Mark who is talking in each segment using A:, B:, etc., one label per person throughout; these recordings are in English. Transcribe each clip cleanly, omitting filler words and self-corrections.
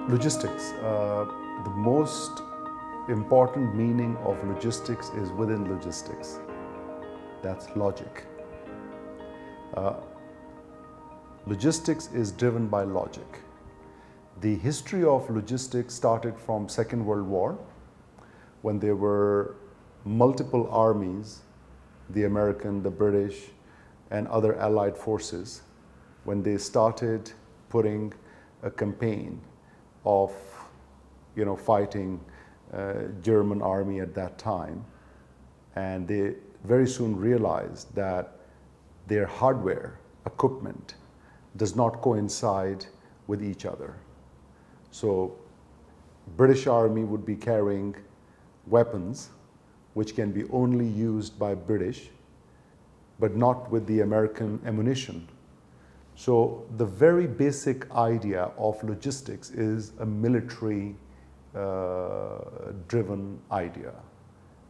A: Logistics. The most important meaning of logistics is within logistics. That's logic. Logistics is driven by logic. The history of logistics started from Second World War, when there were multiple armies, the American, the British, and other allied forces, when they started putting a campaign of fighting German army at that time, and they very soon realized that their hardware, equipment, does not coincide with each other. So British Army would be carrying weapons which can be only used by British, but not with the American ammunition. So the very basic idea of logistics is a military driven idea.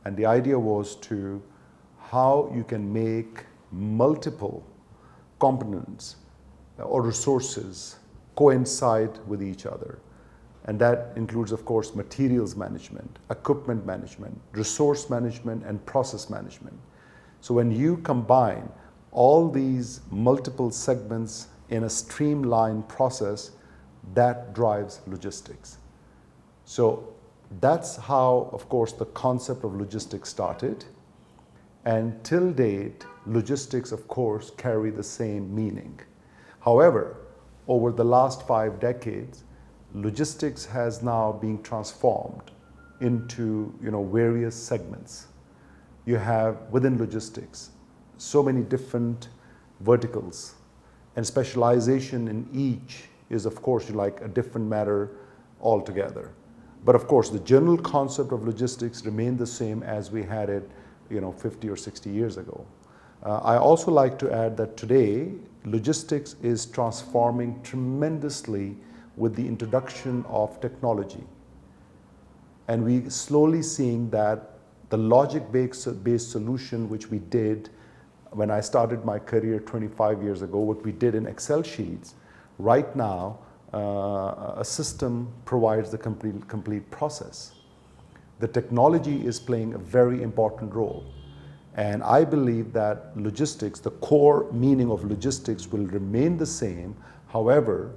A: And the idea was to how you can make multiple components or resources coincide with each other. And that includes, of course, materials management, equipment management, resource management, and process management. So when you combine all these multiple segments in a streamlined process, that drives logistics. So that's how, of course, the concept of logistics started. And till date, logistics, of course, carry the same meaning. However, over the last 5 decades, logistics has now been transformed into various segments. You have within logistics so many different verticals, and specialization in each is, of course, like a different matter altogether. But of course, the general concept of logistics remained the same as we had it 50 or 60 years ago. I also like to add that today, logistics is transforming tremendously with the introduction of technology. And we slowly seeing that the logic-based solution which we did when I started my career 25 years ago, what we did in Excel sheets, right now, a system provides the complete process. The technology is playing a very important role. And I believe that logistics, the core meaning of logistics will remain the same. However,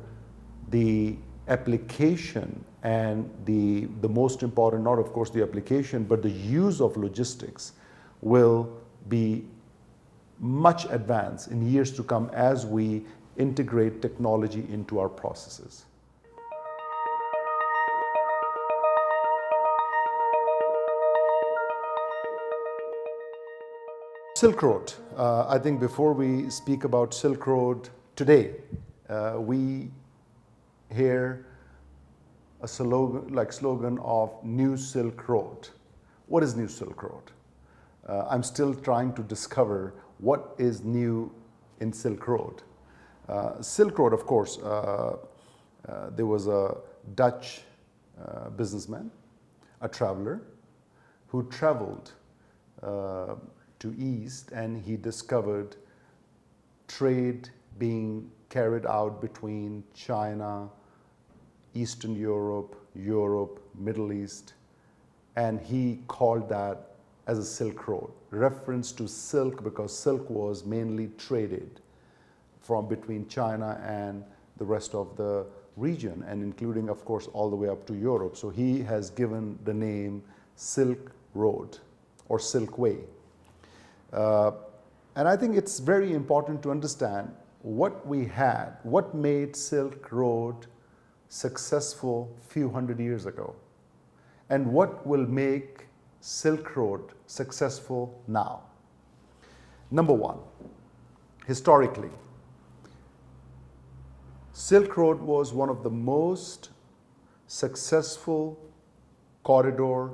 A: the application and the most important, not of course the application, but the use of logistics will be much advanced in years to come as we integrate technology into our processes. Silk Road. I think before we speak about Silk Road today, we hear a slogan of New Silk Road. What is New Silk Road? I'm still trying to discover what is new in Silk Road. Silk Road, of course, there was a Dutch businessman, a traveler, who traveled to East, and he discovered trade being carried out between China, Eastern Europe, Middle East, and he called that as a Silk Road, reference to silk because silk was mainly traded from between China and the rest of the region, and including, of course, all the way up to Europe. So he has given the name Silk Road or Silk Way. And I think it's very important to understand what we had, what made Silk Road successful few hundred years ago, and what will make Silk Road successful now. Number one, historically, Silk Road was one of the most successful corridor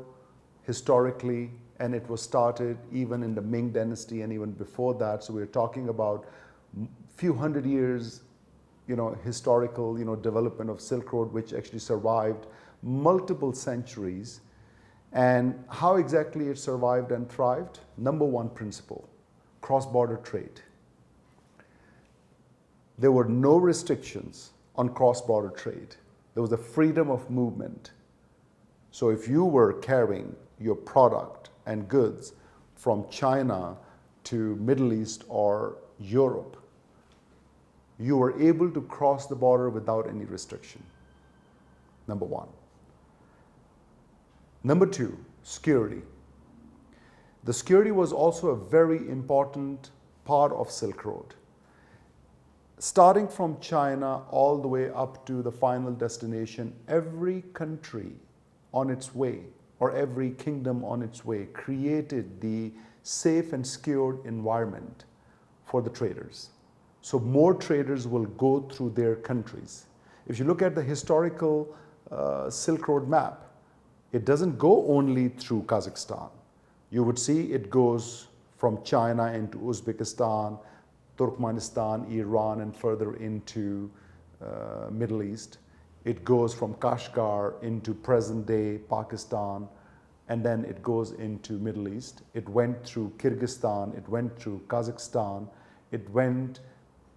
A: historically, and it was started even in the Ming Dynasty and even before that. So we're talking about few hundred years, historical, development of Silk Road, which actually survived multiple centuries. And how exactly it survived and thrived? Number one principle, cross-border trade. There were no restrictions on cross-border trade. There was a freedom of movement. So if you were carrying your product and goods from China to Middle East or Europe, you were able to cross the border without any restriction. Number one. Number two, security. The security was also a very important part of Silk Road. Starting from China all the way up to the final destination, every country on its way, or every kingdom on its way, created the safe and secured environment for the traders. So more traders will go through their countries. If you look at the historical Silk Road map, it doesn't go only through Kazakhstan. You would see it goes from China into Uzbekistan, Turkmenistan, Iran, and further into Middle East. It goes from Kashgar into present-day Pakistan, and then it goes into Middle East. It went through Kyrgyzstan, it went through Kazakhstan, it went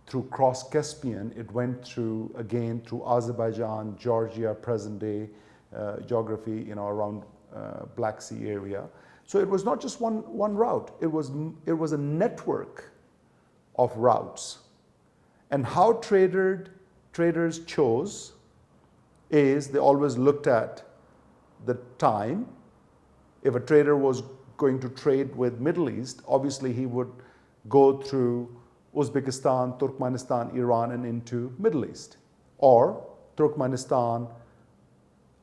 A: through cross-Caspian, it went through, again, through Azerbaijan, Georgia, present-day geography, around Black Sea area. So it was not just one route, it was a network of routes. And how traders chose is they always looked at the time. If a trader was going to trade with Middle East, obviously he would go through Uzbekistan, Turkmenistan, Iran, and into Middle East, or Turkmenistan,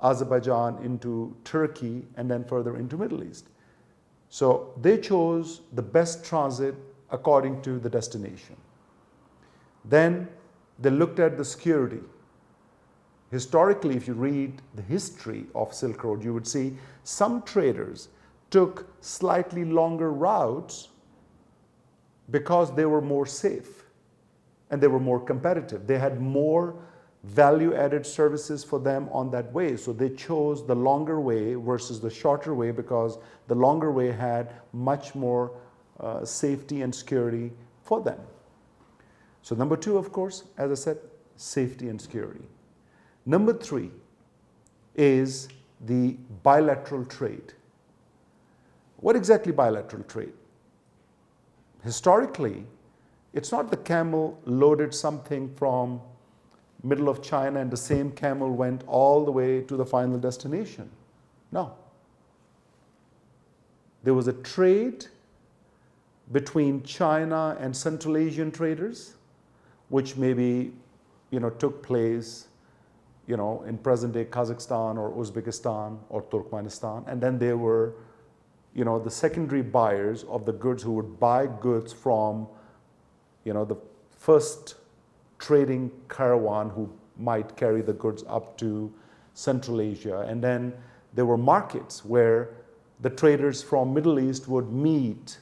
A: Azerbaijan into Turkey, and then further into Middle East. So they chose the best transit according to the destination. Then they looked at the security. Historically, if you read the history of Silk Road, you would see some traders took slightly longer routes because they were more safe and they were more competitive. They had more value-added services for them on that way. So they chose the longer way versus the shorter way because the longer way had much more safety and security for them. So number two, of course, as I said, safety and security. Number three is the bilateral trade. What exactly bilateral trade? Historically, it's not the camel loaded something from middle of China and the same camel went all the way to the final destination. No. There was a trade between China and Central Asian traders, which maybe took place in present-day Kazakhstan or Uzbekistan or Turkmenistan, and then there were the secondary buyers of the goods who would buy goods from the first trading caravan who might carry the goods up to Central Asia. And then there were markets where the traders from Middle East would meet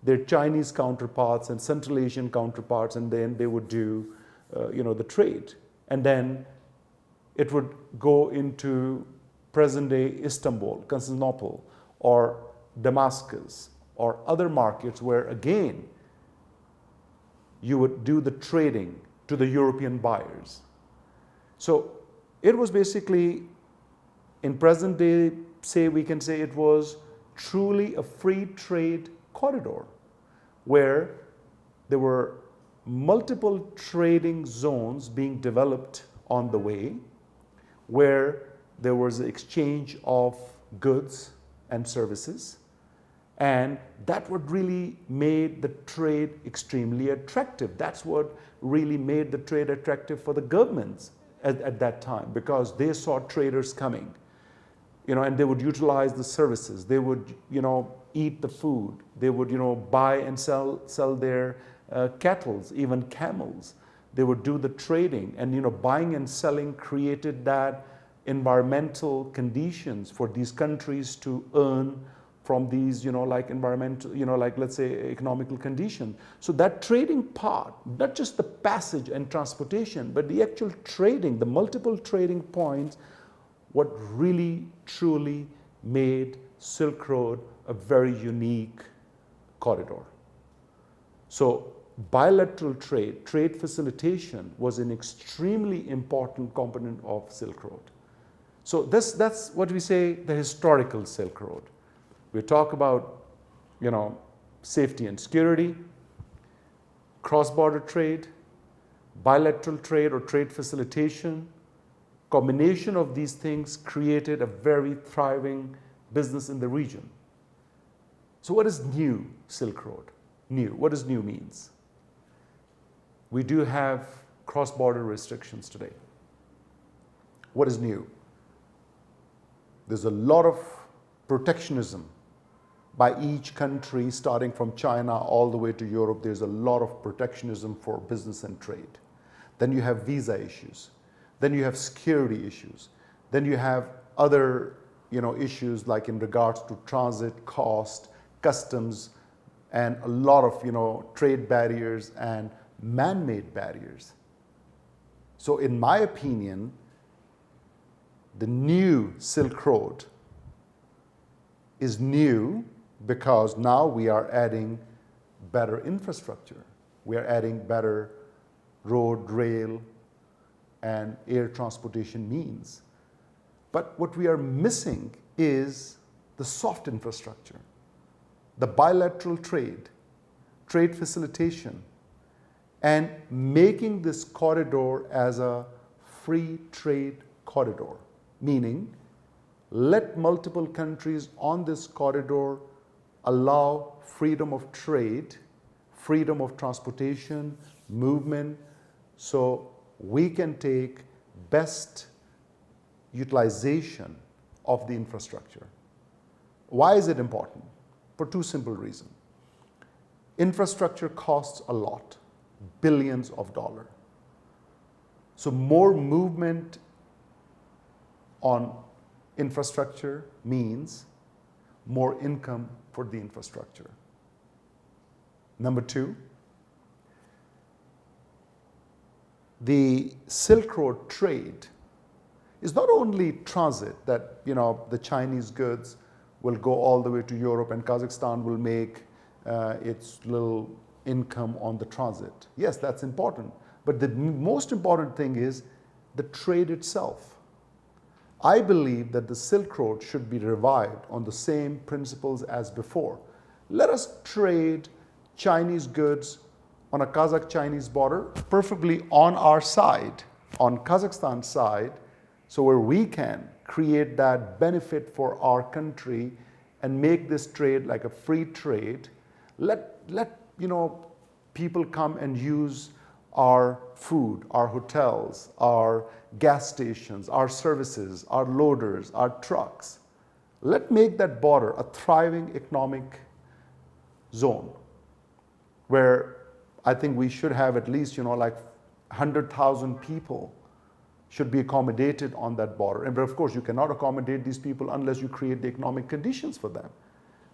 A: their Chinese counterparts and Central Asian counterparts, and then they would do the trade. And then it would go into present-day Istanbul, Constantinople, or Damascus, or other markets where, again, you would do the trading to the European buyers. So it was basically, in present day, we can say it was truly a free trade corridor where there were multiple trading zones being developed on the way, where there was an exchange of goods and services, and that what really made the trade extremely attractive. That's what really made the trade attractive for the governments at that time, because they saw traders coming, and they would utilize the services. They would, eat the food. They would, buy and sell their cattle, even camels. They would do the trading, and buying and selling created that environmental conditions for these countries to earn from these, like environmental, like let's say economical condition. So that trading part, not just the passage and transportation, but the actual trading, the multiple trading points, what really truly made Silk Road a very unique corridor. So bilateral trade, trade facilitation was an extremely important component of Silk Road. So that's what we say the historical Silk Road. We talk about, safety and security, cross-border trade, bilateral trade or trade facilitation. Combination of these things created a very thriving business in the region. So what is new Silk Road? New. What does new means? We do have cross-border restrictions today. What is new? There's a lot of protectionism by each country, starting from China all the way to Europe. There's a lot of protectionism for business and trade. Then you have visa issues. Then you have security issues. Then you have other issues like in regards to transit, cost, customs, and a lot of trade barriers and man-made barriers. So in my opinion, the new Silk Road is new because now we are adding better infrastructure. We are adding better road, rail, and air transportation means. But what we are missing is the soft infrastructure, the bilateral trade, trade facilitation, and making this corridor as a free trade corridor, meaning let multiple countries on this corridor allow freedom of trade, freedom of transportation, movement, so we can take best utilization of the infrastructure. Why is it important? For two simple reasons. Infrastructure costs a lot, billions of dollars. So more movement on infrastructure means more income for the infrastructure. Number two, the Silk Road trade is not only transit, that the Chinese goods will go all the way to Europe and Kazakhstan will make its little income on the transit. Yes, that's important. But the most important thing is the trade itself. I believe that the Silk Road should be revived on the same principles as before. Let us trade Chinese goods on a Kazakh-Chinese border, perfectly on our side, on Kazakhstan's side, so where we can create that benefit for our country and make this trade like a free trade. Let people come and use our food, our hotels, our gas stations, our services, our loaders, our trucks. Let's make that border a thriving economic zone where I think we should have at least, like 100,000 people should be accommodated on that border. And of course, you cannot accommodate these people unless you create the economic conditions for them.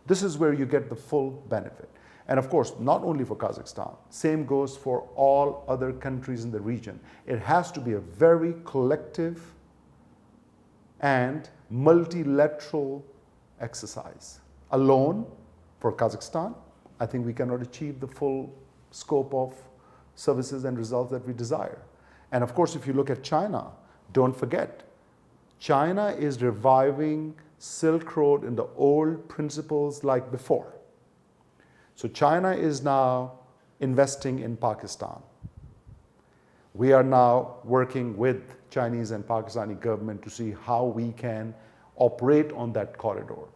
A: This is where you get the full benefit. And of course, not only for Kazakhstan, same goes for all other countries in the region. It has to be a very collective and multilateral exercise. Alone, for Kazakhstan, I think we cannot achieve the full scope of services and results that we desire. And of course, if you look at China, don't forget, China is reviving Silk Road in the old principles like before. So China is now investing in Pakistan. We are now working with Chinese and Pakistani government to see how we can operate on that corridor.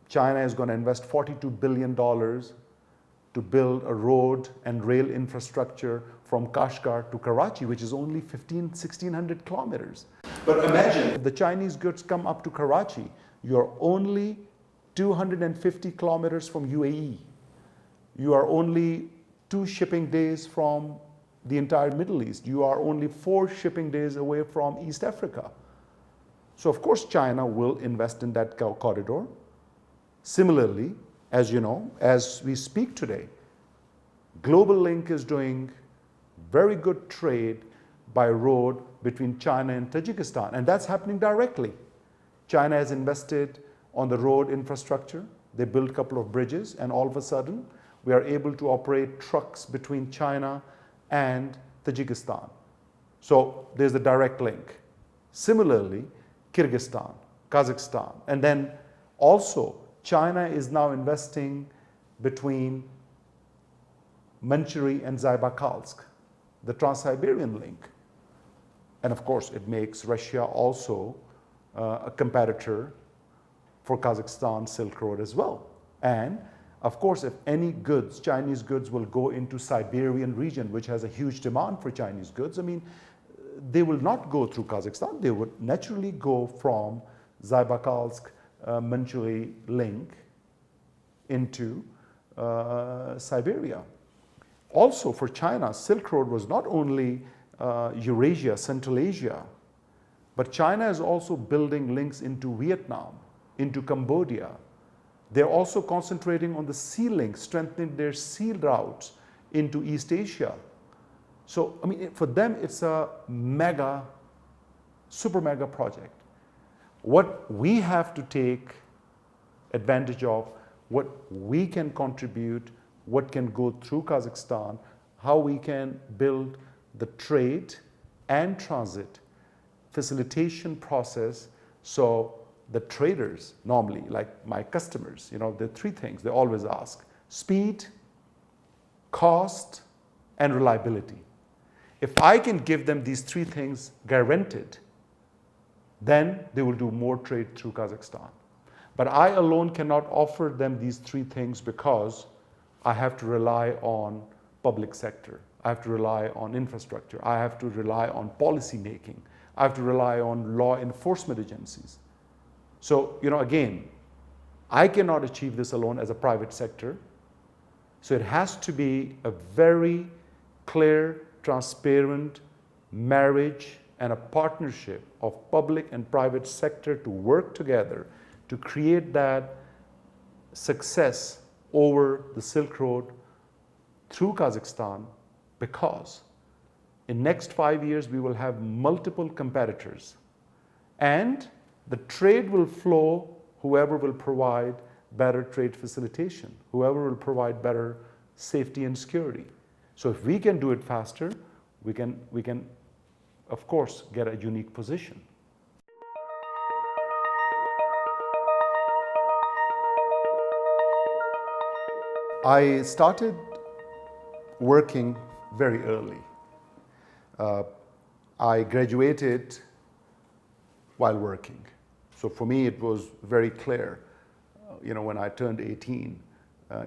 A: China is going to invest $42 billion to build a road and rail infrastructure from Kashgar to Karachi, which is only 1,600 kilometers. But imagine if the Chinese goods come up to Karachi, you're only 250 kilometers from UAE. You are only 2 shipping days from the entire Middle East. You are only 4 shipping days away from East Africa. So of course China will invest in that corridor. Similarly, as you know, as we speak today, Global Link is doing very good trade by road between China and Tajikistan, and that's happening directly. China has invested on the road infrastructure. They built a couple of bridges, and all of a sudden, we are able to operate trucks between China and Tajikistan. So there's a direct link. Similarly, Kyrgyzstan, Kazakhstan, and then also China is now investing between Manchuria and Zaibakhalsk, the Trans-Siberian link. And of course, it makes Russia also a competitor for Kazakhstan Silk Road as well. And of course, if any goods, Chinese goods will go into Siberian region, which has a huge demand for Chinese goods, I mean, they will not go through Kazakhstan. They would naturally go from Zaibakhalsk, Manchuria link into Siberia. Also for China, Silk Road was not only Eurasia, Central Asia, but China is also building links into Vietnam, into Cambodia. They're also concentrating on the sea links, strengthening their sea routes into East Asia. So, I mean, for them, it's a mega, super mega project. What we have to take advantage of, what we can contribute, what can go through Kazakhstan, how we can build the trade and transit facilitation process. So the traders normally, like my customers, you know, the three things they always ask: speed, cost, and reliability. If I can give them these three things guaranteed, then they will do more trade through Kazakhstan. But I alone cannot offer them these three things because I have to rely on public sector. I have to rely on infrastructure. I have to rely on policy making. I have to rely on law enforcement agencies. So, you know, again, I cannot achieve this alone as a private sector. So it has to be a very clear, transparent marriage and a partnership of public and private sector to work together to create that success over the Silk Road through Kazakhstan, because in next 5 years we will have multiple competitors and the trade will flow whoever will provide better trade facilitation, whoever will provide better safety and security. So if we can do it faster, we can of course get a unique position. I started working very early. I graduated while working. So for me, it was very clear, you know, when I turned 18,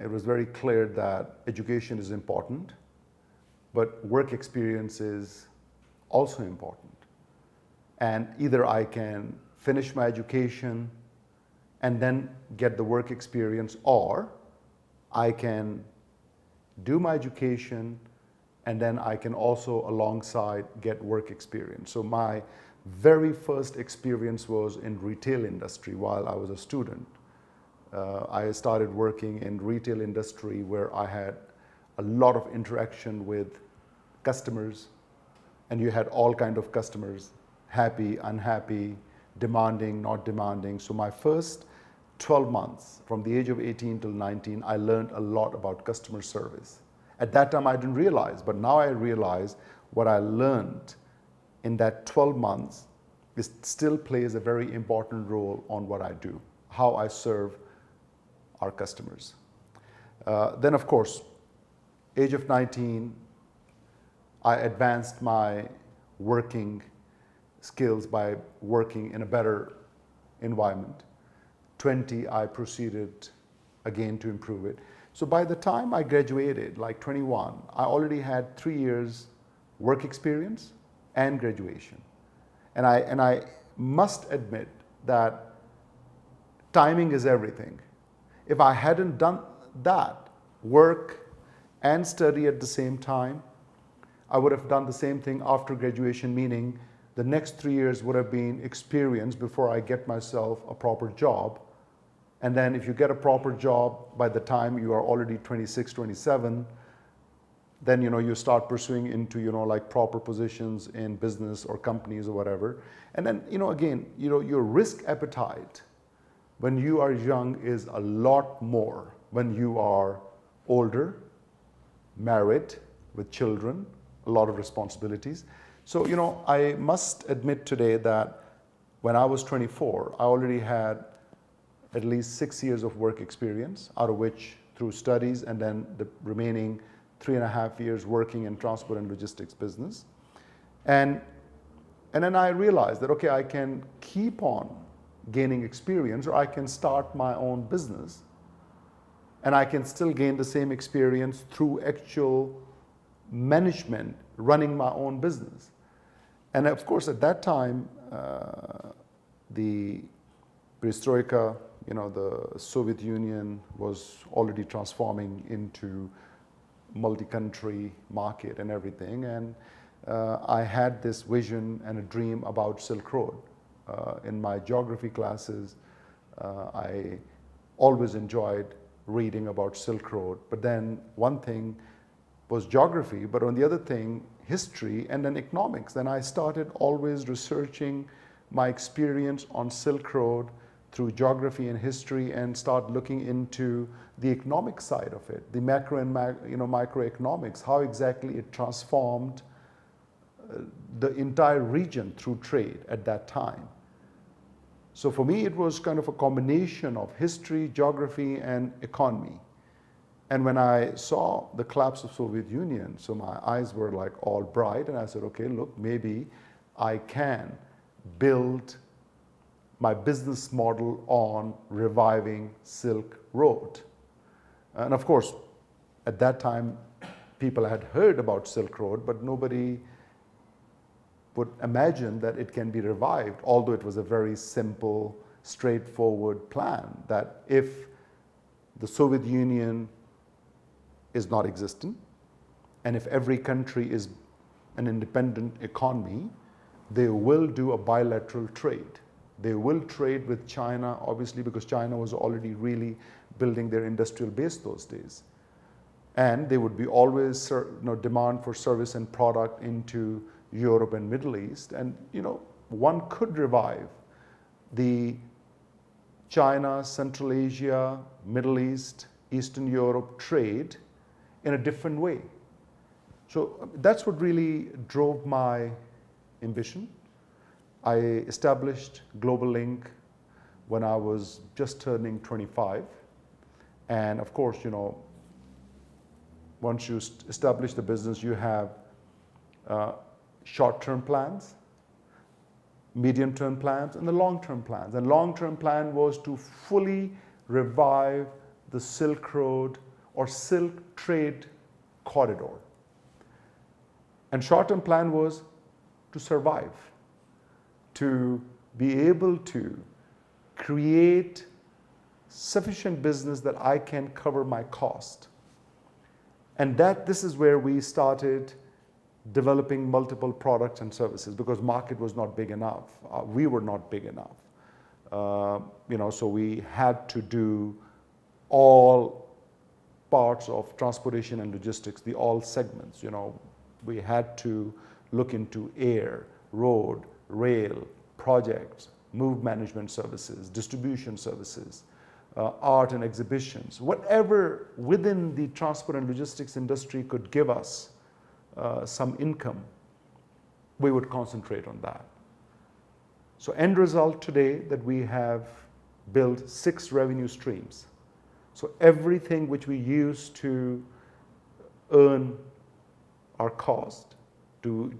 A: it was very clear that education is important, but work experience is also important. And either I can finish my education and then get the work experience, or I can do my education and then I can also alongside get work experience. So my very first experience was in retail industry while I was a student. I started working in retail industry where I had a lot of interaction with customers, and you had all kind of customers, happy, unhappy, demanding, not demanding. So my first 12 months, from the age of 18 till 19, I learned a lot about customer service. At that time, I didn't realize, but now I realize what I learned in that 12 months it still plays a very important role on what I do, how I serve our customers. Then, of course, age of 19, I advanced my working skills by working in a better environment. 20, I proceeded again to improve it. So by the time I graduated, like 21, I already had 3 years work experience and graduation. And I must admit that timing is everything. If I hadn't done that, work and study at the same time, I would have done the same thing after graduation, meaning the next 3 years would have been experience before I get myself a proper job. And then if you get a proper job by the time you are already 26, 27, then you start pursuing into like proper positions in business or companies or whatever. And then again, your risk appetite when you are young is a lot more when you are older, married, with children, a lot of responsibilities. So, I must admit today that when I was 24, I already had at least 6 years of work experience, out of which through studies and then the remaining 3.5 years working in transport and logistics business. And then I realized that, okay, I can keep on gaining experience, or I can start my own business and I can still gain the same experience through actual management, running my own business. And of course, at that time, the perestroika, the Soviet Union was already transforming into multi-country market and everything. And I had this vision and a dream about Silk Road. In my geography classes, I always enjoyed reading about Silk Road. But then one thing was geography, but on the other thing, history and then economics. Then I started always researching my experience on Silk Road through geography and history, and start looking into the economic side of it, the macro and microeconomics, how exactly it transformed the entire region through trade at that time. So for me, it was kind of a combination of history, geography, and economy. And when I saw the collapse of Soviet Union, so my eyes were like all bright, and I said, okay, look, maybe I can build my business model on reviving Silk Road. And of course, at that time, people had heard about Silk Road, but nobody would imagine that it can be revived, although it was a very simple, straightforward plan, that if the Soviet Union is not existent, and if every country is an independent economy, they will do a bilateral trade. They will trade with China, obviously, because China was already really building their industrial base those days. And they would be always demand for service and product into Europe and Middle East. And one could revive the China, Central Asia, Middle East, Eastern Europe trade in a different way. So that's what really drove my ambition. I established Global Link when I was just turning 25. And of course, once you establish the business, you have short-term plans, medium-term plans, and the long-term plans. And long-term plan was to fully revive the Silk Road or Silk Trade Corridor. And short-term plan was to survive, to be able to create sufficient business that I can cover my cost. And this is where we started developing multiple products and services, because market was not big enough. We were not big enough. So we had to do all parts of transportation and logistics, all segments. We had to look into air, road, rail, projects, move management services, distribution services, art and exhibitions, whatever within the transport and logistics industry could give us some income, we would concentrate on that. So end result today that we have built 6 revenue streams. So everything which we use to earn our cost, to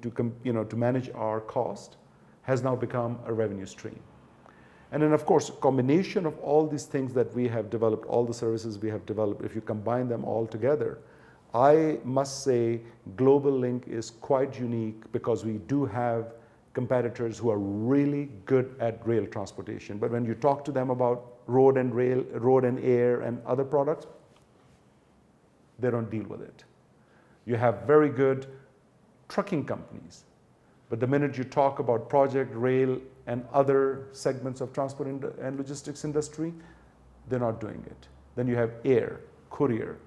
A: manage our cost, has now become a revenue stream. And then, of course, a combination of all these things that we have developed, all the services we have developed, if you combine them all together, I must say Global Link is quite unique, because we do have competitors who are really good at rail transportation. But when you talk to them about road and rail, road and air and other products, they don't deal with it. You have very good trucking companies, but the minute you talk about project, rail, and other segments of transport and logistics industry, they're not doing it. Then you have air, courier.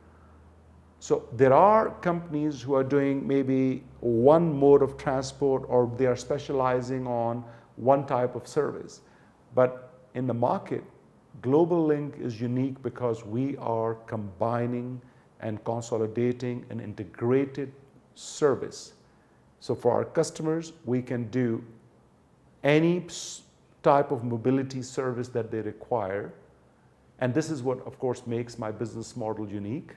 A: So there are companies who are doing maybe one mode of transport, or they are specializing on one type of service. But in the market, Global Link is unique because we are combining and consolidating an integrated service. So for our customers, we can do any type of mobility service that they require. And this is what, of course, makes my business model unique.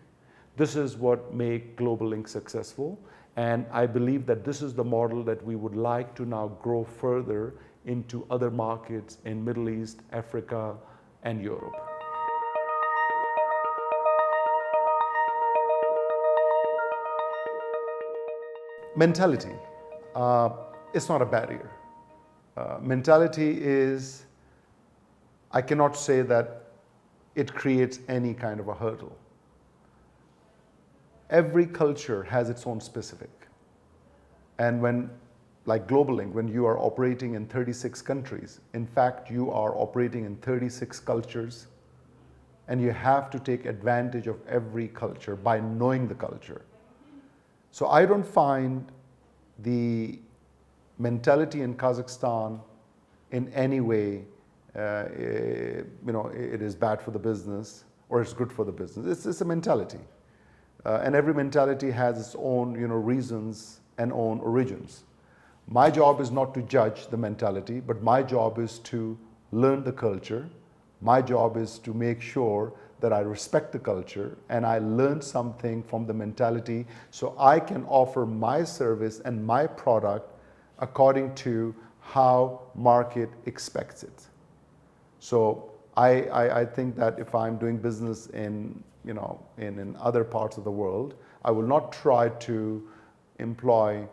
A: This is what makes Global Link successful. And I believe that this is the model that we would like to now grow further into other markets in Middle East, Africa, and Europe. Mentality. It's not a barrier. Mentality is, I cannot say that it creates any kind of a hurdle. Every culture has its own specific. And when, like Global Link, when you are operating in 36 countries, in fact, you are operating in 36 cultures, and you have to take advantage of every culture by knowing the culture. So I don't find the mentality in Kazakhstan in any way, it is bad for the business or it's good for the business. It's a mentality. And every mentality has its own reasons and own origins. My job is not to judge the mentality, but my job is to learn the culture. My job is to make sure that I respect the culture and I learn something from the mentality so I can offer my service and my product according to how market expects it. So I think that if I'm doing business in other parts of the world, I will not try to employ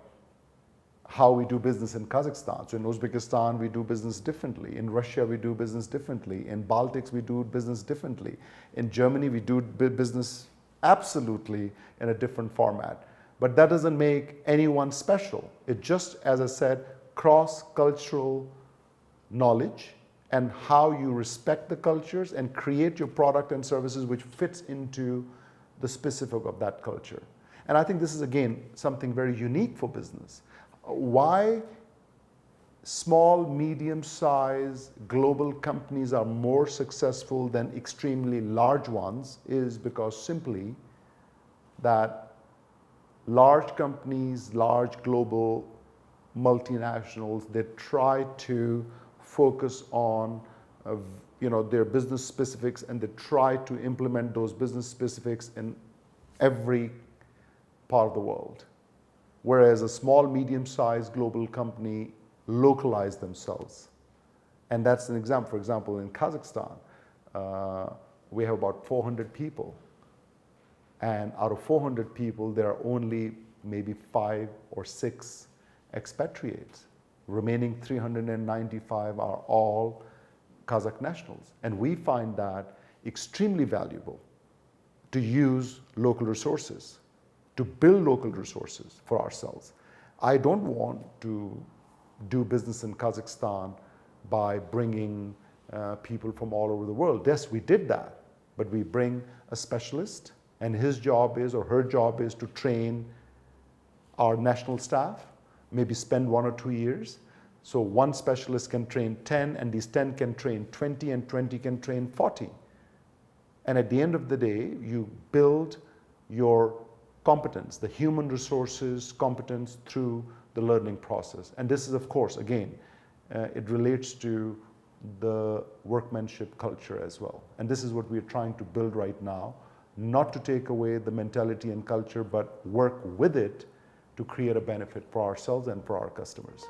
A: how we do business in Kazakhstan. So in Uzbekistan, we do business differently. In Russia, we do business differently. In Baltics, we do business differently. In Germany, we do business absolutely in a different format. But that doesn't make anyone special. It just, as I said, cross-cultural knowledge and how you respect the cultures and create your product and services which fits into the specific of that culture. And I think this is, again, something very unique for business. Why small, medium-sized global companies are more successful than extremely large ones is because simply that large companies, large global multinationals, they try to focus on their business specifics, and they try to implement those business specifics in every part of the world. Whereas a small, medium-sized global company localize themselves. And that's an example. For example, in Kazakhstan, we have about 400 people. And out of 400 people, there are only maybe 5 or 6 expatriates. Remaining 395 are all Kazakh nationals. And we find that extremely valuable to use local resources, to build local resources for ourselves. I don't want to do business in Kazakhstan by bringing people from all over the world. Yes, we did that, but we bring a specialist, and his job is, or her job is, to train our national staff, maybe spend 1 or 2 years. So one specialist can train 10, and these 10 can train 20, and 20 can train 40. And at the end of the day, you build your competence, the human resources competence, through the learning process. And this is, of course, again, it relates to the workmanship culture as well. And this is what we're trying to build right now, not to take away the mentality and culture, but work with it to create a benefit for ourselves and for our customers.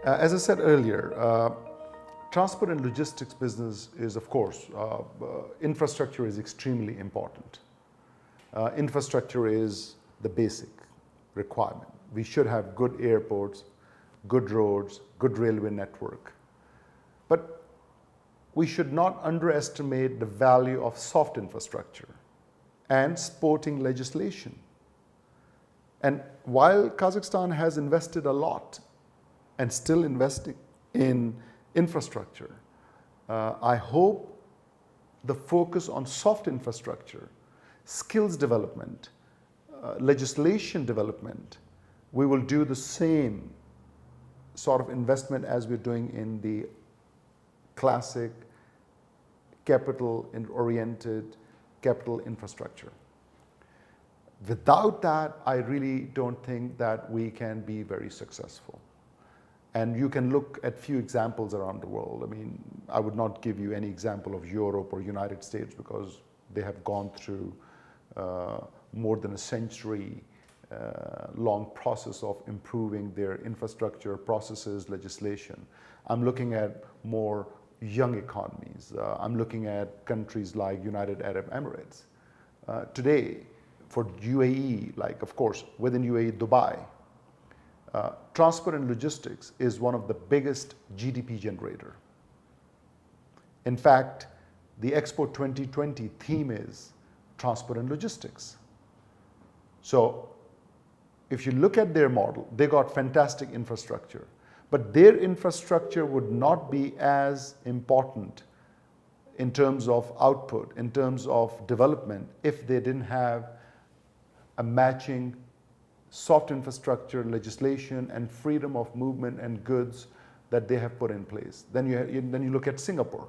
A: As I said earlier, transport and logistics business is, of course, infrastructure is extremely important. Infrastructure is the basic requirement. We should have good airports, good roads, good railway network. But we should not underestimate the value of soft infrastructure and supporting legislation. And while Kazakhstan has invested a lot and still investing in infrastructure, I hope the focus on soft infrastructure, skills development, legislation development, we will do the same sort of investment as we're doing in the classic capital-oriented capital infrastructure. Without that, I really don't think that we can be very successful. And you can look at few examples around the world. I mean, I would not give you any example of Europe or United States because they have gone through more than a century long process of improving their infrastructure, processes, legislation. I'm looking at more young economies. I'm looking at countries like United Arab Emirates. Today, for UAE, like of course, within UAE, Dubai, transport and logistics is one of the biggest GDP generator. In fact, the Expo 2020 theme is transport and logistics. So if you look at their model, they got fantastic infrastructure, but their infrastructure would not be as important in terms of output, in terms of development, if they didn't have a matching soft infrastructure, legislation, and freedom of movement and goods that they have put in place. Then you look at Singapore.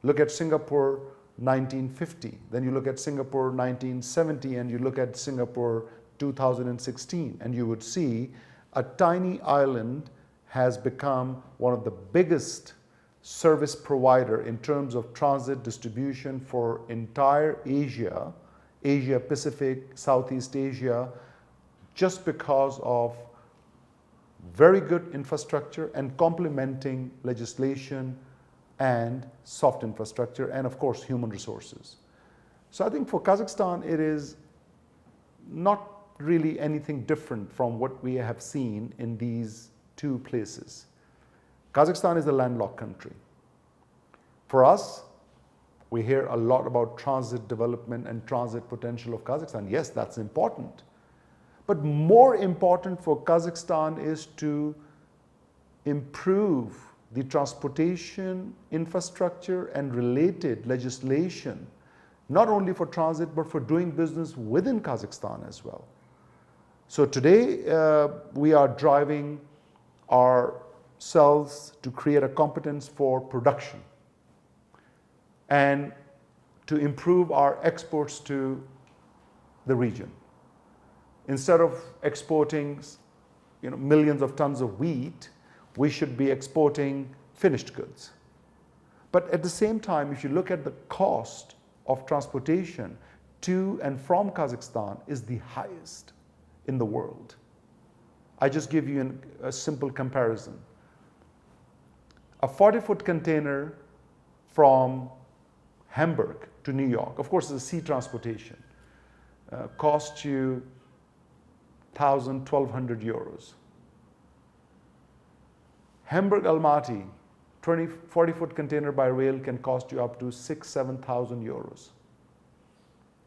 A: Look at Singapore 1950. Then you look at Singapore 1970, and you look at Singapore 2016, and you would see a tiny island has become one of the biggest service provider in terms of transit distribution for entire Asia, Asia Pacific, Southeast Asia, just because of very good infrastructure and complementing legislation and soft infrastructure, and of course human resources. So I think for Kazakhstan it is not really anything different from what we have seen in these two places. Kazakhstan is a landlocked country. For us, we hear a lot about transit development and transit potential of Kazakhstan. Yes, that's important. But more important for Kazakhstan is to improve the transportation infrastructure and related legislation, not only for transit, but for doing business within Kazakhstan as well. So today, we are driving ourselves to create a competence for production and to improve our exports to the region. Instead of exporting millions of tons of wheat, we should be exporting finished goods. But at the same time, if you look at the cost of transportation to and from Kazakhstan is the highest in the world. I just give you a simple comparison. A 40-foot container from Hamburg to New York, of course it's a sea transportation, costs you 1,000, 1,200 euros. Hamburg Almaty, 40-foot container by rail can cost you up to 6,000, 7,000 euros.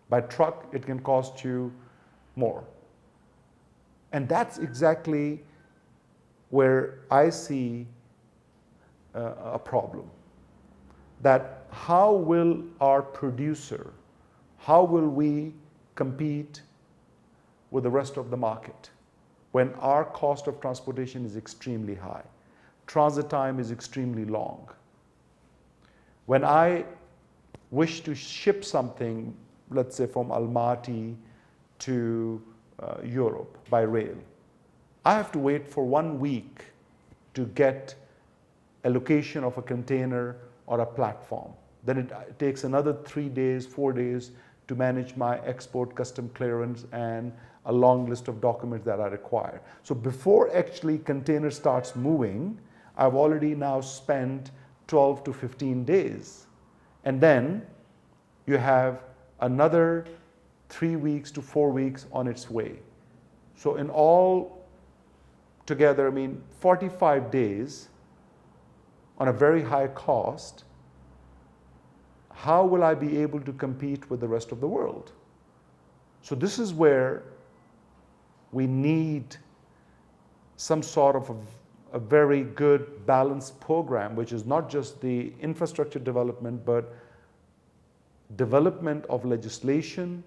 A: By truck, it can cost you more. And that's exactly where I see a problem. That how will our producer, how will we compete with the rest of the market when our cost of transportation is extremely high? Transit time is extremely long. When I wish to ship something, let's say from Almaty to Europe by rail, I have to wait for 1 week to get a location of a container or a platform. Then it takes another 3 days, 4 days to manage my export custom clearance and a long list of documents that I require. So before actually container starts moving, I've already now spent 12 to 15 days. And then you have another 3 weeks to 4 weeks on its way. So in all together, 45 days on a very high cost. How will I be able to compete with the rest of the world? So this is where we need some sort of a very good balanced program, which is not just the infrastructure development, but development of legislation,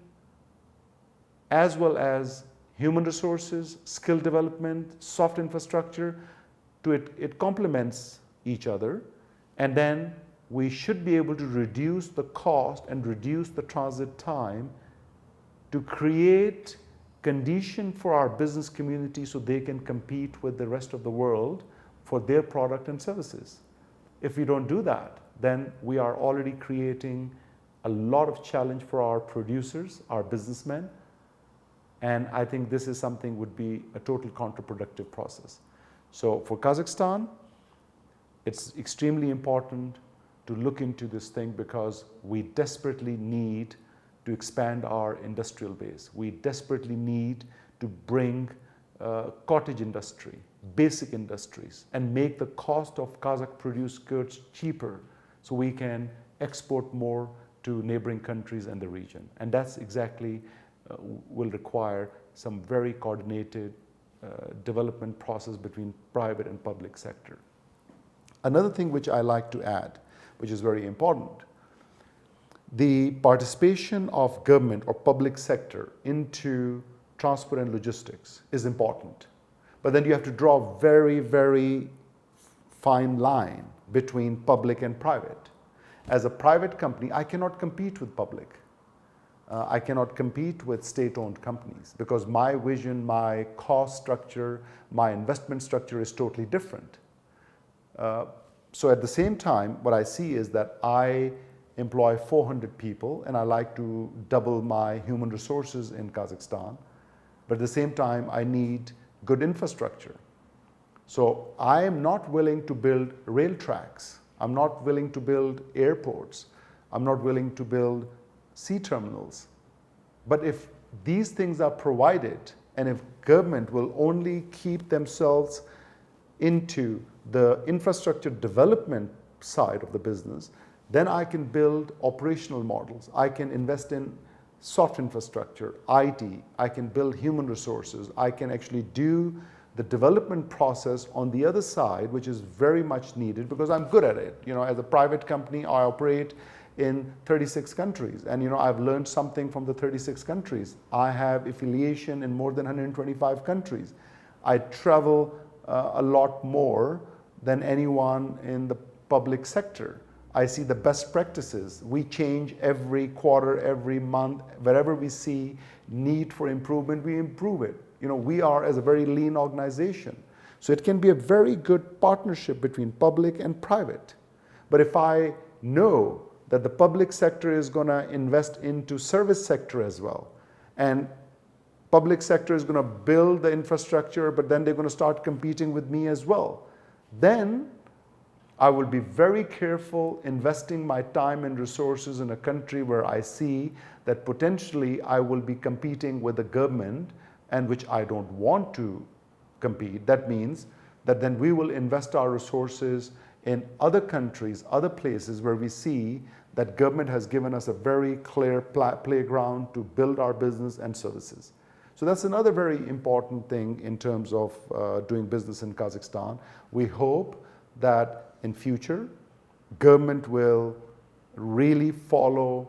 A: as well as human resources, skill development, soft infrastructure. It complements each other, And then we should be able to reduce the cost and reduce the transit time to create condition for our business community so they can compete with the rest of the world for their product and services. If we don't do that, then we are already creating a lot of challenge for our producers, our businessmen, and I think this is something would be a total counterproductive process. So for Kazakhstan, it's extremely important to look into this thing because we desperately need to expand our industrial base. We desperately need to bring cottage industry, basic industries, and make the cost of Kazakh produced goods cheaper so we can export more to neighboring countries and the region. And that's exactly will require some very coordinated development process between private and public sector. Another thing which I like to add, which is very important, the participation of government or public sector into transport and logistics is important. But then you have to draw a very, very fine line between public and private. As a private company, I cannot compete with public. I cannot compete with state-owned companies because my vision, my cost structure, my investment structure is totally different. So at the same time, what I see is that I employ 400 people and I like to double my human resources in Kazakhstan. But at the same time, I need good infrastructure. So I am not willing to build rail tracks. I'm not willing to build airports. I'm not willing to build sea terminals. But if these things are provided and if government will only keep themselves into the infrastructure development side of the business, then I can build operational models. I can invest in soft infrastructure, IT, I can build human resources, I can actually do the development process on the other side, which is very much needed because I'm good at it. You know, as a private company, I operate in 36 countries and you know, I've learned something from the 36 countries. I have affiliation in more than 125 countries. I travel a lot more than anyone in the public sector. I see the best practices. We change every quarter, every month. Wherever we see need for improvement, we improve it. You know, we are as a very lean organization. So it can be a very good partnership between public and private. But if I know that the public sector is going to invest into service sector as well, and public sector is going to build the infrastructure, but then they're going to start competing with me as well, then I will be very careful investing my time and resources in a country where I see that potentially I will be competing with the government and which I don't want to compete. That means that then we will invest our resources in other countries, other places where we see that government has given us a very clear playground to build our business and services. So that's another very important thing in terms of doing business in Kazakhstan. We hope that in future, government will really follow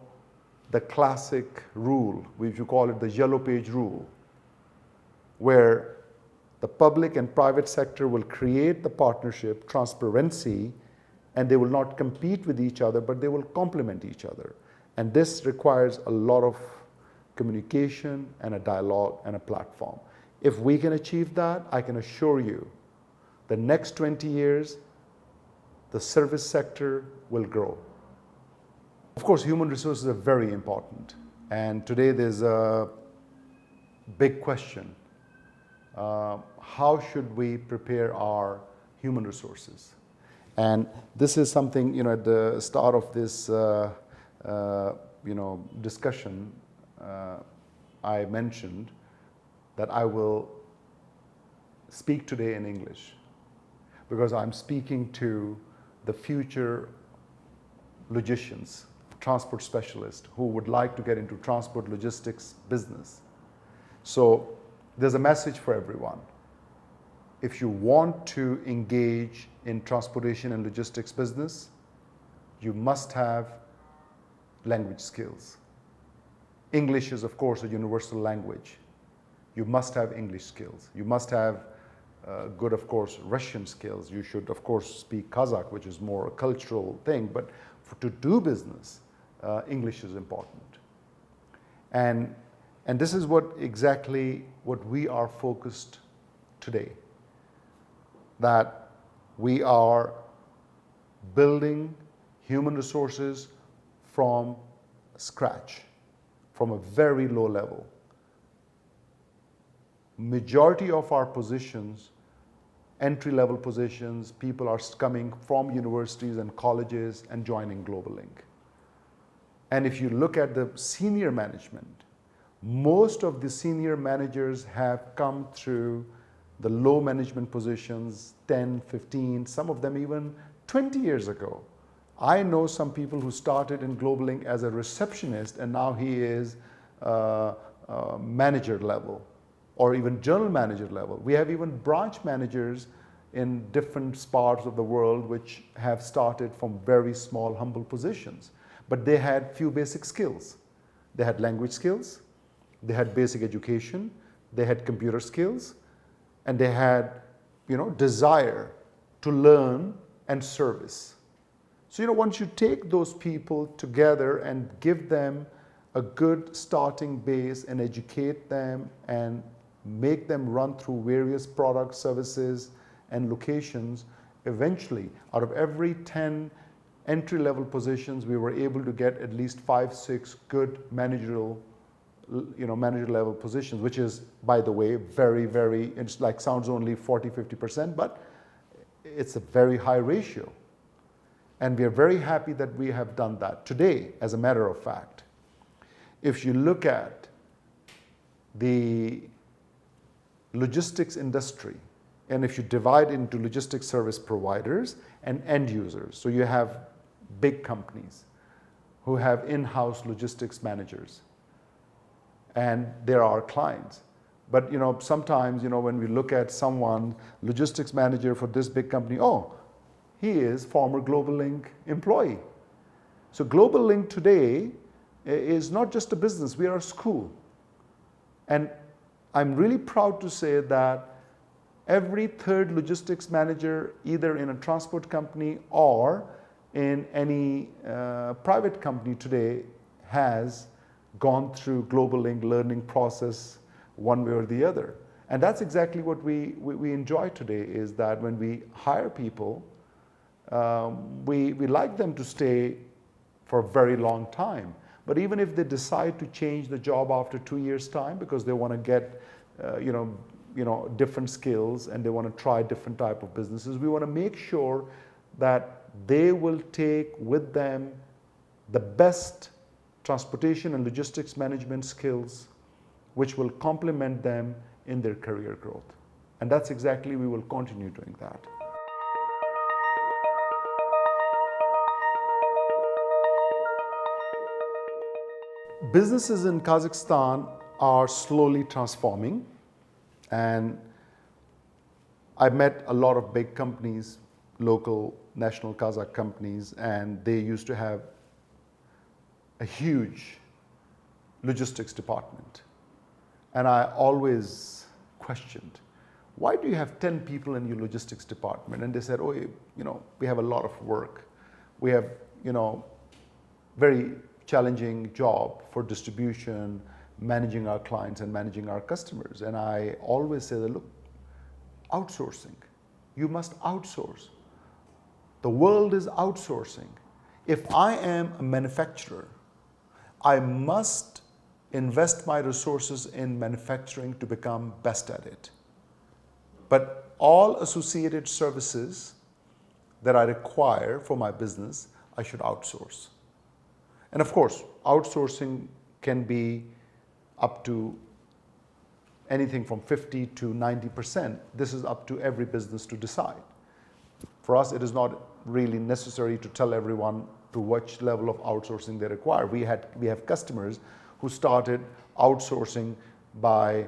A: the classic rule, which you call it the yellow page rule, where the public and private sector will create the partnership, transparency, and they will not compete with each other, but they will complement each other. And this requires a lot of communication and a dialogue and a platform. If we can achieve that, I can assure you the next 20 years, the service sector will grow. Of course, human resources are very important. And today there's a big question. How should we prepare our human resources? And this is something, you know, at the start of this, discussion, I mentioned that I will speak today in English because I'm speaking to the future logisticians, transport specialists who would like to get into transport logistics business. So there's a message for everyone. If you want to engage in transportation and logistics business, you must have language skills. English is, of course, a universal language. You must have English skills. You must have good, of course, Russian skills. You should, of course, speak Kazakh, which is more a cultural thing. But to do business, English is important. And this is exactly what we are focused today. That we are building human resources from scratch, from a very low level. Majority of our positions, entry-level positions, people are coming from universities and colleges and joining GlobalLink. And if you look at the senior management, most of the senior managers have come through the low management positions 10, 15, some of them even 20 years ago. I know some people who started in GlobalLink as a receptionist and now he is manager level or even general manager level. We have even branch managers in different parts of the world which have started from very small, humble positions. But they had few basic skills. They had language skills, they had basic education, they had computer skills, and they had, desire to learn and service. So, once you take those people together and give them a good starting base and educate them and make them run through various products, services, and locations, eventually, out of every 10 entry-level positions, we were able to get at least 5, 6 good managerial, manager level positions, which is, by the way, very, very, it's like sounds only 40, 50%, but it's a very high ratio. And we are very happy that we have done that today, as a matter of fact. If you look at the logistics industry, and if you divide into logistics service providers and end users, so you have big companies who have in-house logistics managers, and they're our clients. But sometimes when we look at someone, logistics manager for this big company, oh, he is former GlobalLink employee. So GlobalLink today is not just a business, we are a school. And I'm really proud to say that every third logistics manager, either in a transport company or in any private company today, has gone through GlobalLink learning process one way or the other. And that's exactly what we enjoy today, is that when we hire people, we like them to stay for a very long time. But even if they decide to change the job after 2 years' time because they want to get different skills and they want to try different type of businesses, we want to make sure that they will take with them the best transportation and logistics management skills which will complement them in their career growth. And that's exactly, we will continue doing that. Businesses in Kazakhstan are slowly transforming, and I've met a lot of big companies, local, national Kazakh companies, and they used to have a huge logistics department. And I always questioned, why do you have 10 people in your logistics department? And they said, oh, we have a lot of work. We have, very challenging job for distribution, managing our clients and managing our customers. And I always say that, look, outsourcing, you must outsource. The world is outsourcing. If I am a manufacturer, I must invest my resources in manufacturing to become best at it. But all associated services that I require for my business, I should outsource. And of course, outsourcing can be up to anything from 50 to 90%. This is up to every business to decide. For us, it is not really necessary to tell everyone to which level of outsourcing they require. We have customers who started outsourcing by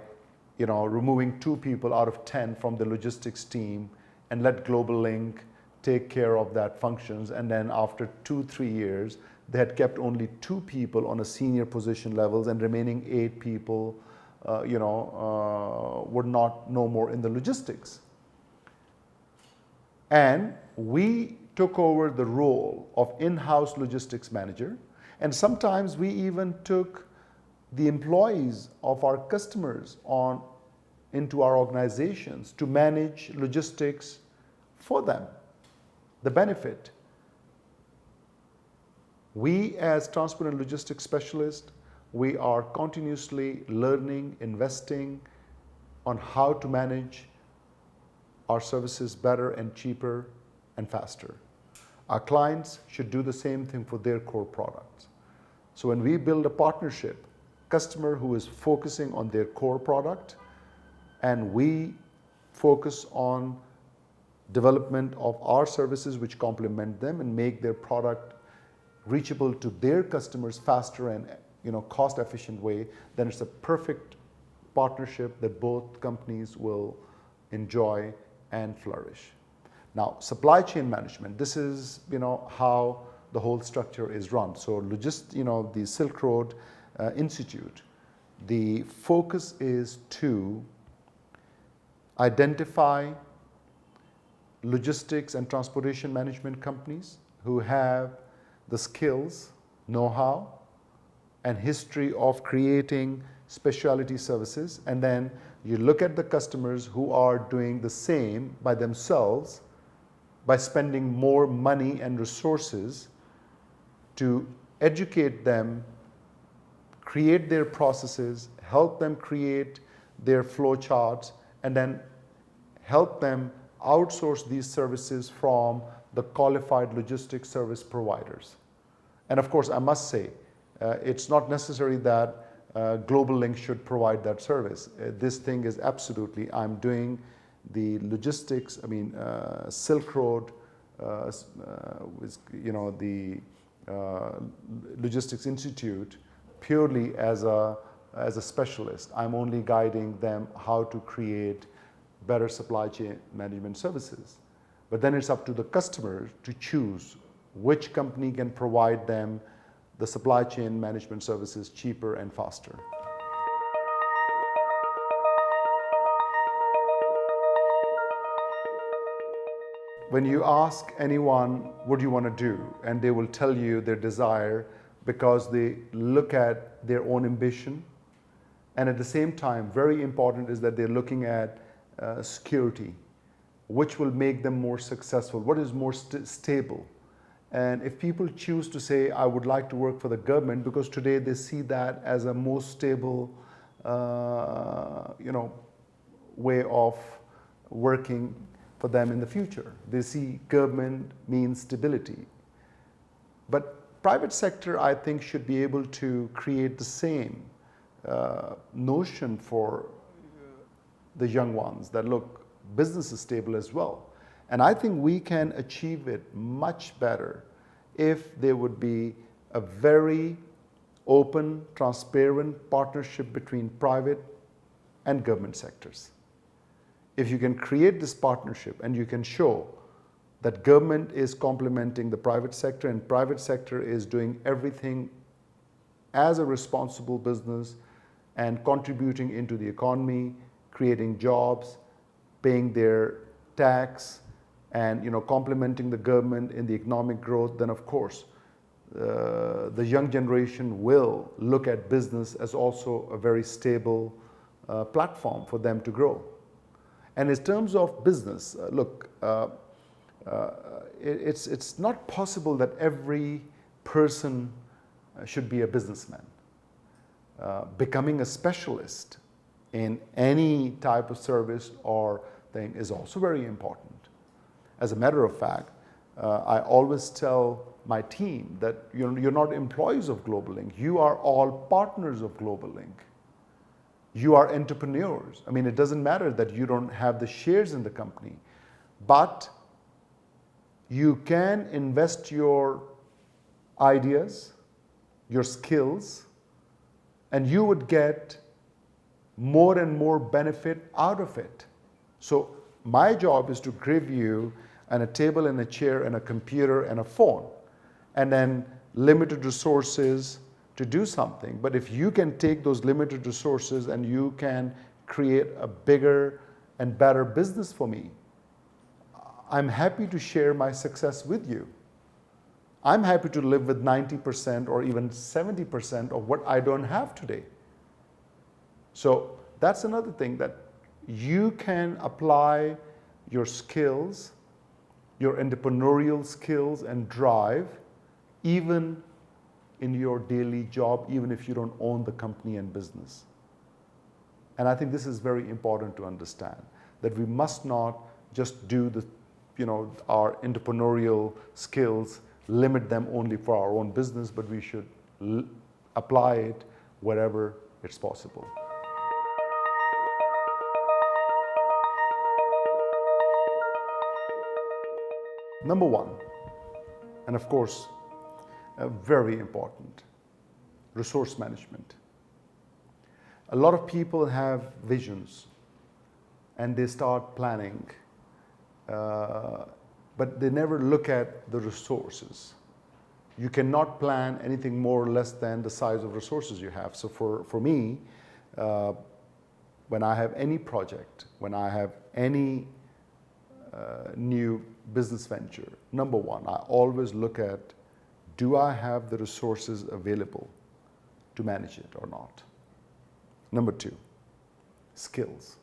A: removing 2 people out of 10 from the logistics team and let GlobalLink take care of that functions. And then after 2-3 years, they had kept only 2 people on a senior position levels, and remaining 8 people were not no more in the logistics. And we took over the role of in-house logistics manager. And sometimes we even took the employees of our customers into our organizations to manage logistics for them. The benefit. We as transport and logistics specialists, we are continuously learning, investing on how to manage our services better and cheaper and faster. Our clients should do the same thing for their core products. So when we build a partnership, customer who is focusing on their core product, and we focus on development of our services which complement them and make their product reachable to their customers faster and cost efficient way, then it's a perfect partnership that both companies will enjoy and flourish. Now, supply chain management, this is how the whole structure is run. So the Silk Road Institute, the focus is to identify logistics and transportation management companies who have the skills, know-how, and history of creating specialty services, and then you look at the customers who are doing the same by themselves by spending more money and resources to educate them, create their processes, help them create their flow charts, and then help them outsource these services from the qualified logistics service providers. And of course, I must say, it's not necessary that Global Link should provide that service. This thing is absolutely, I'm doing the logistics, Silk Road, the Logistics Institute purely as a specialist. I'm only guiding them how to create better supply chain management services. But then it's up to the customer to choose which company can provide them the supply chain management services cheaper and faster. When you ask anyone, what do you want to do? And they will tell you their desire because they look at their own ambition. And at the same time, very important is that they're looking at security, which will make them more successful, what is more stable. And if people choose to say, I would like to work for the government, because today they see that as a more stable way of working for them in the future. They see government means stability. But private sector, I think, should be able to create the same notion for the young ones, that look, business is stable as well. And I think we can achieve it much better if there would be a very open, transparent partnership between private and government sectors. If you can create this partnership and you can show that government is complementing the private sector and private sector is doing everything as a responsible business and contributing into the economy, creating jobs, paying their tax, and complementing the government in the economic growth, then of course the young generation will look at business as also a very stable platform for them to grow. And in terms of business, look, it's not possible that every person should be a businessman. Becoming a specialist in any type of service or thing is also very important. As a matter of fact, I always tell my team that you're not employees of Global Link, you are all partners of Global Link. You are entrepreneurs. It doesn't matter that you don't have the shares in the company, but you can invest your ideas, your skills, and you would get more and more benefit out of it. So my job is to give you a table and a chair and a computer and a phone, and then limited resources to do something. But if you can take those limited resources and you can create a bigger and better business for me, I'm happy to share my success with you. I'm happy to live with 90% or even 70% of what I don't have today. So that's another thing, that you can apply your skills, your entrepreneurial skills and drive even in your daily job, even if you don't own the company and business. And I think this is very important to understand, that we must not just do the, our entrepreneurial skills, limit them only for our own business, but we should apply it wherever it's possible. Number one, and of course, very important, resource management. A lot of people have visions and they start planning, but they never look at the resources. You cannot plan anything more or less than the size of resources you have. So for me, when I have any project, when I have any new business venture, number one, I always look at, do I have the resources available to manage it or not? Number two, skills.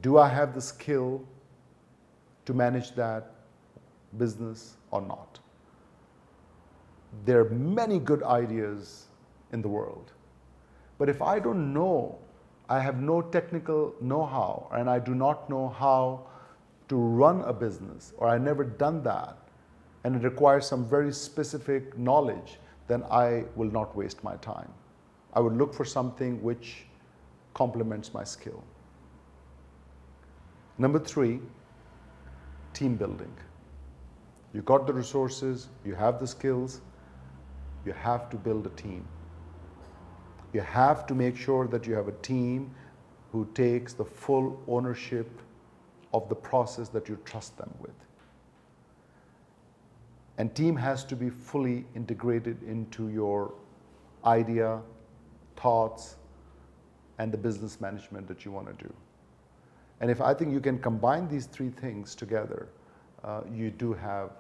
A: Do I have the skill to manage that business or not? There are many good ideas in the world, but if I don't know, I have no technical know-how and I do not know how to run a business, or I never done that, and it requires some very specific knowledge, then I will not waste my time. I would look for something which complements my skill. Number three, team building. You got the resources, you have the skills, you have to build a team. You have to make sure that you have a team who takes the full ownership of the process that you trust them with. And team has to be fully integrated into your idea, thoughts, and the business management that you want to do. And if I think you can combine these three things together, you do have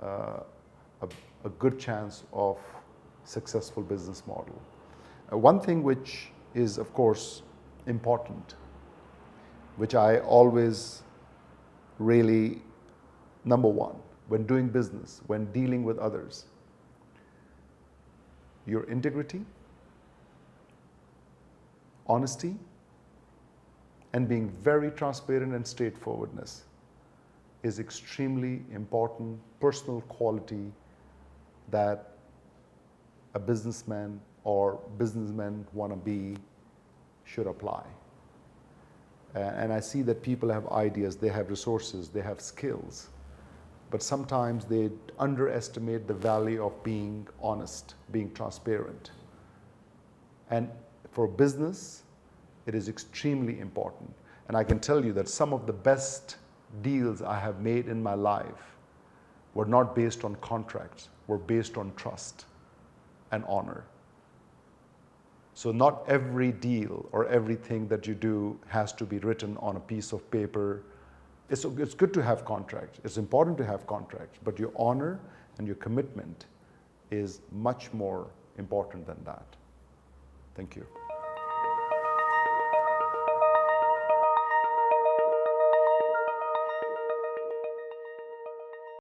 A: a good chance of successful business model. One thing which is, of course, important, which I always really, number one, when doing business, when dealing with others, your integrity, honesty, and being very transparent and straightforwardness is extremely important personal quality that a businessman or businessmen want to be should apply. And I see that people have ideas, they have resources, they have skills, but sometimes they underestimate the value of being honest, being transparent. And for business, it is extremely important. And I can tell you that some of the best deals I have made in my life were not based on contracts, were based on trust and honor. So not every deal or everything that you do has to be written on a piece of paper. It's good to have contracts. It's important to have contracts, but your honor and your commitment is much more important than that. Thank you.